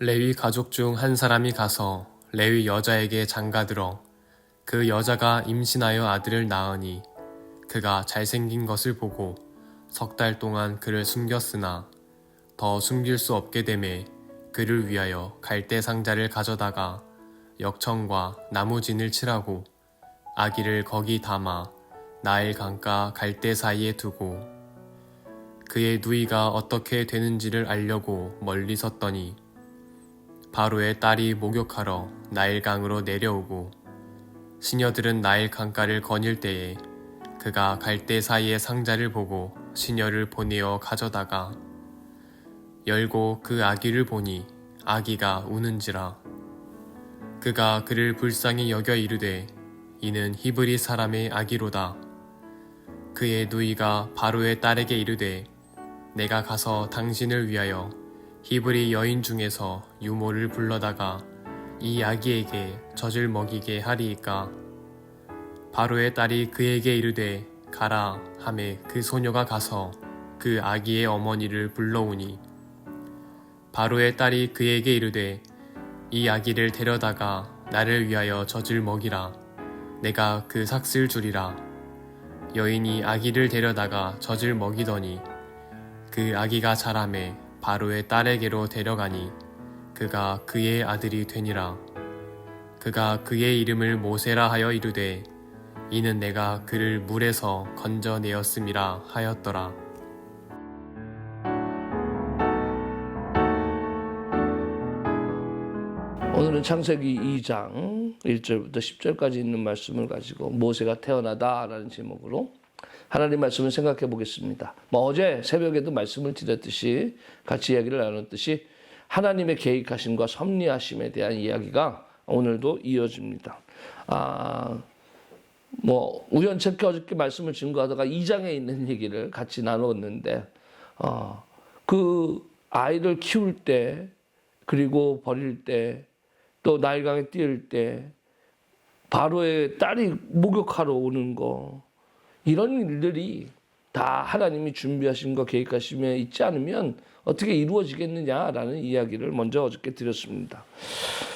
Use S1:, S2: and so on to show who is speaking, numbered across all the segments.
S1: 레위 가족 중 한 사람이 가서 레위 여자에게 장가들어 그 여자가 임신하여 아들을 낳으니 그가 잘생긴 것을 보고 3달 동안 그를 숨겼으나 더 숨길 수 없게 되매 그를 위하여 갈대 상자를 가져다가 역청과 나무진을 칠하고 아기를 거기 담아 나일 강가 갈대 사이에 두고 그의 누이가 어떻게 되는지를 알려고 멀리 섰더니 바로의 딸이 목욕하러 나일강으로 내려오고 시녀들은 나일 강가를 거닐 때에 그가 갈대 사이의 상자를 보고 시녀를 보내어 가져다가 열고 그 아기를 보니 아기가 우는지라. 그가 그를 불쌍히 여겨 이르되 이는 히브리 사람의 아기로다. 그의 누이가 바로의 딸에게 이르되 내가 가서 당신을 위하여 히브리 여인 중에서 유모를 불러다가 이 아기에게 젖을 먹이게 하리이까. 바로의 딸이 그에게 이르되 가라 하매 그 소녀가 가서 그 아기의 어머니를 불러오니 바로의 딸이 그에게 이르되 이 아기를 데려다가 나를 위하여 젖을 먹이라. 내가 그 삭슬 주리라. 여인이 아기를 데려다가 젖을 먹이더니 그 아기가 자라매 바로의 딸에게로 데려가니 그가 그의 아들이 되니라. 그가 그의 이름을 모세라 하여 이르되 이는 내가 그를 물에서 건져내었음이라 하였더라.
S2: 오늘은 창세기 2장 1절부터 10절까지 있는 말씀을 가지고 모세가 태어나다라는 제목으로 하나님 말씀을 생각해 보겠습니다. 어제 새벽에도 말씀을 드렸듯이 같이 이야기를 나눴듯이 하나님의 계획하심과 섭리하심에 대한 이야기가 오늘도 이어집니다. 우연찮게 어저께 말씀을 증거하다가 2장에 있는 얘기를 같이 나눴는데 그 아이를 키울 때 그리고 버릴 때 또 나일강에 띄울 때 바로의 딸이 목욕하러 오는 거 이런 일들이 다 하나님이 준비하신 거 계획하심에 있지 않으면 어떻게 이루어지겠느냐라는 이야기를 먼저 어저께 드렸습니다.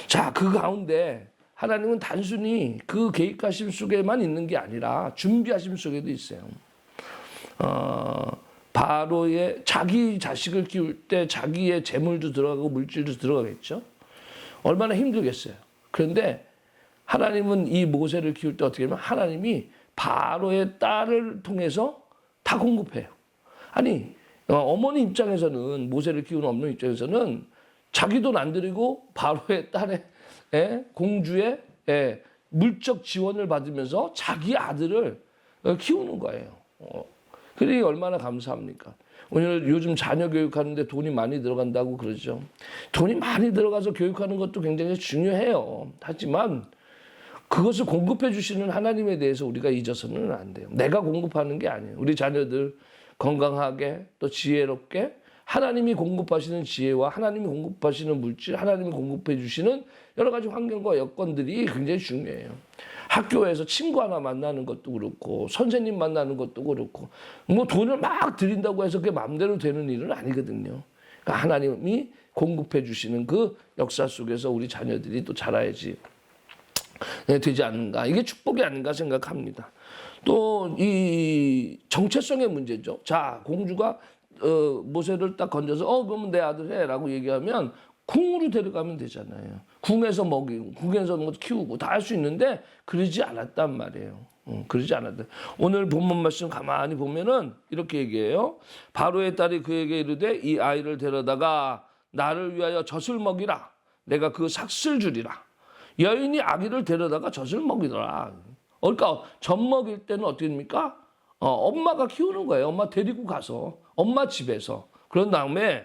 S2: 자, 그 가운데 하나님은 단순히 그 계획하심 속에만 있는 게 아니라 준비하심 속에도 있어요. 바로의 자기 자식을 키울 때 자기의 재물도 들어가고 물질도 들어가겠죠. 얼마나 힘들겠어요. 그런데 하나님은 이 모세를 키울 때 어떻게 하면 하나님이 바로의 딸을 통해서 다 공급해요. 아니 어머니 입장에서는 모세를 키우는 어머니 입장에서는 자기 돈 안 들이고 바로의 딸의 공주의 물적 지원을 받으면서 자기 아들을 키우는 거예요. 그러니 얼마나 감사합니까? 오늘 요즘 자녀 교육하는데 돈이 많이 들어간다고 그러죠. 돈이 많이 들어가서 교육하는 것도 굉장히 중요해요. 하지만 그것을 공급해 주시는 하나님에 대해서 우리가 잊어서는 안 돼요. 내가 공급하는 게 아니에요. 우리 자녀들 건강하게 또 지혜롭게 하나님이 공급하시는 지혜와 하나님이 공급하시는 물질, 하나님이 공급해 주시는 여러 가지 환경과 여건들이 굉장히 중요해요. 학교에서 친구 하나 만나는 것도 그렇고 선생님 만나는 것도 그렇고 돈을 막 드린다고 해서 그게 마음대로 되는 일은 아니거든요. 그러니까 하나님이 공급해 주시는 그 역사 속에서 우리 자녀들이 또 자라야지 되지 않는가. 이게 축복이 아닌가 생각합니다. 또 이 정체성의 문제죠. 자, 공주가 모세를 딱 건져서 그러면 내 아들 해라고 얘기하면 궁으로 데려가면 되잖아요. 궁에서 먹이고 궁에서 키우고 다 할 수 있는데 그러지 않았단 말이에요. 그러지 않았다. 오늘 본문 말씀 가만히 보면은 이렇게 얘기해요. 바로의 딸이 그에게 이르되 이 아이를 데려다가 나를 위하여 젖을 먹이라. 내가 그 삭슬 주리라. 여인이 아기를 데려다가 젖을 먹이더라. 그러니까 젖 먹일 때는 어떻게 됩니까? 엄마가 키우는 거예요. 엄마 데리고 가서 엄마 집에서. 그런 다음에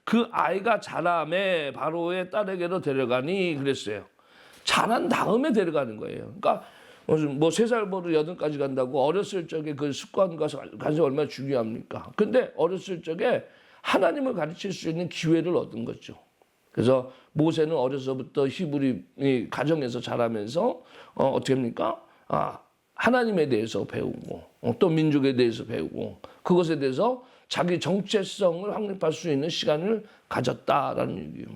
S2: 그 아이가 자라매 바로의 딸에게로 데려가니 그랬어요. 자란 다음에 데려가는 거예요. 그러니까 3살 버릇 8까지 간다고 어렸을 적에 그 습관과 관심이 얼마나 중요합니까? 근데 어렸을 적에 하나님을 가르칠 수 있는 기회를 얻은 거죠. 그래서 모세는 어려서부터 히브리 가정에서 자라면서 어떻게 합니까? 하나님에 대해서 배우고 또 민족에 대해서 배우고 그것에 대해서 자기 정체성을 확립할 수 있는 시간을 가졌다라는 얘기예요.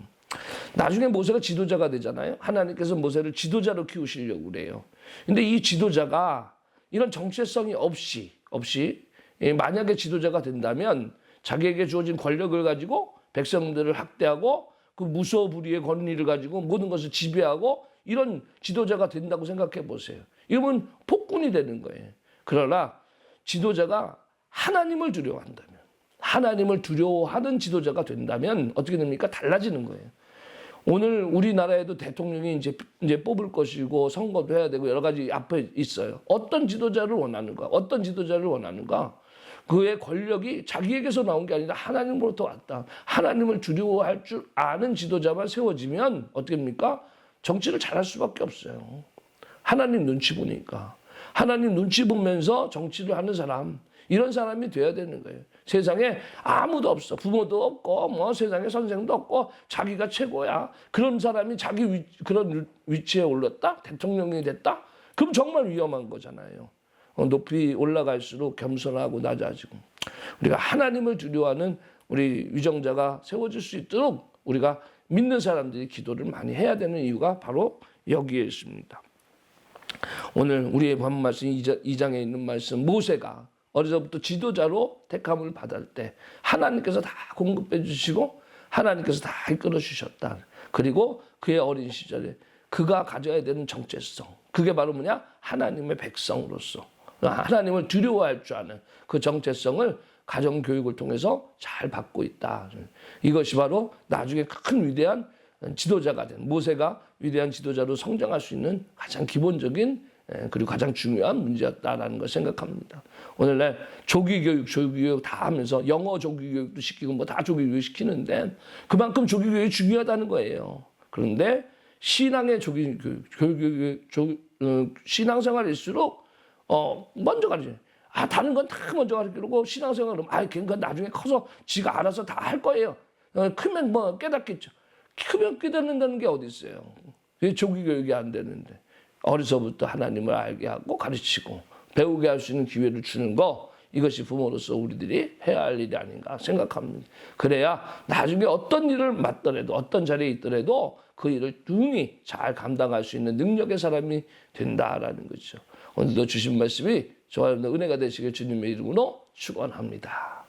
S2: 나중에 모세가 지도자가 되잖아요. 하나님께서 모세를 지도자로 키우시려고 그래요. 근데 이 지도자가 이런 정체성이 없이 만약에 지도자가 된다면 자기에게 주어진 권력을 가지고 백성들을 학대하고 그 무소불위의 권리를 가지고 모든 것을 지배하고 이런 지도자가 된다고 생각해 보세요. 이러면 폭군이 되는 거예요. 그러나 지도자가 하나님을 두려워한다면, 하나님을 두려워하는 지도자가 된다면 어떻게 됩니까? 달라지는 거예요. 오늘 우리나라에도 대통령이 이제 뽑을 것이고 선거도 해야 되고 여러 가지 앞에 있어요. 어떤 지도자를 원하는가? 어떤 지도자를 원하는가? 그의 권력이 자기에게서 나온 게 아니라 하나님으로부터 왔다. 하나님을 두려워할 줄 아는 지도자만 세워지면 어떻게 됩니까? 정치를 잘할 수밖에 없어요. 하나님 눈치 보니까. 하나님 눈치 보면서 정치를 하는 사람, 이런 사람이 돼야 되는 거예요. 세상에 아무도 없어. 부모도 없고 뭐 세상에 선생도 없고 자기가 최고야. 그런 사람이 그런 위치에 올랐다? 대통령이 됐다? 그럼 정말 위험한 거잖아요. 높이 올라갈수록 겸손하고 낮아지고 우리가 하나님을 두려워하는 우리 위정자가 세워질 수 있도록 우리가 믿는 사람들이 기도를 많이 해야 되는 이유가 바로 여기에 있습니다. 오늘 우리의 본 말씀 2장에 있는 말씀, 모세가 어려서부터 지도자로 택함을 받을 때 하나님께서 다 공급해 주시고 하나님께서 다 이끌어 주셨다. 그리고 그의 어린 시절에 그가 가져야 되는 정체성, 그게 바로 뭐냐? 하나님의 백성으로서 하나님을 두려워할 줄 아는 그 정체성을 가정교육을 통해서 잘 받고 있다. 이것이 바로 나중에 큰 위대한 지도자가 된, 모세가 위대한 지도자로 성장할 수 있는 가장 기본적인 그리고 가장 중요한 문제였다라는 걸 생각합니다. 오늘날 조기교육 다 하면서 영어 조기교육도 시키고 뭐 다 조기교육 시키는데 그만큼 조기교육이 중요하다는 거예요. 그런데 신앙의 신앙생활일수록 먼저 가르쳐요. 다른 건 다 먼저 가르치고 신앙생활은 그건 나중에 커서 지가 알아서 다 할 거예요. 크면 뭐 깨닫겠죠. 크면 깨닫는다는 게 어디 있어요. 조기 교육이 안 되는데 어려서부터 하나님을 알게 하고 가르치고 배우게 할 수 있는 기회를 주는 거, 이것이 부모로서 우리들이 해야 할 일이 아닌가 생각합니다. 그래야 나중에 어떤 일을 맡더라도 어떤 자리에 있더라도 그 일을 능히 잘 감당할 수 있는 능력의 사람이 된다라는 거죠. 오늘도 주신 말씀이 저와 여러분들 은혜가 되시길 주님의 이름으로 축원합니다.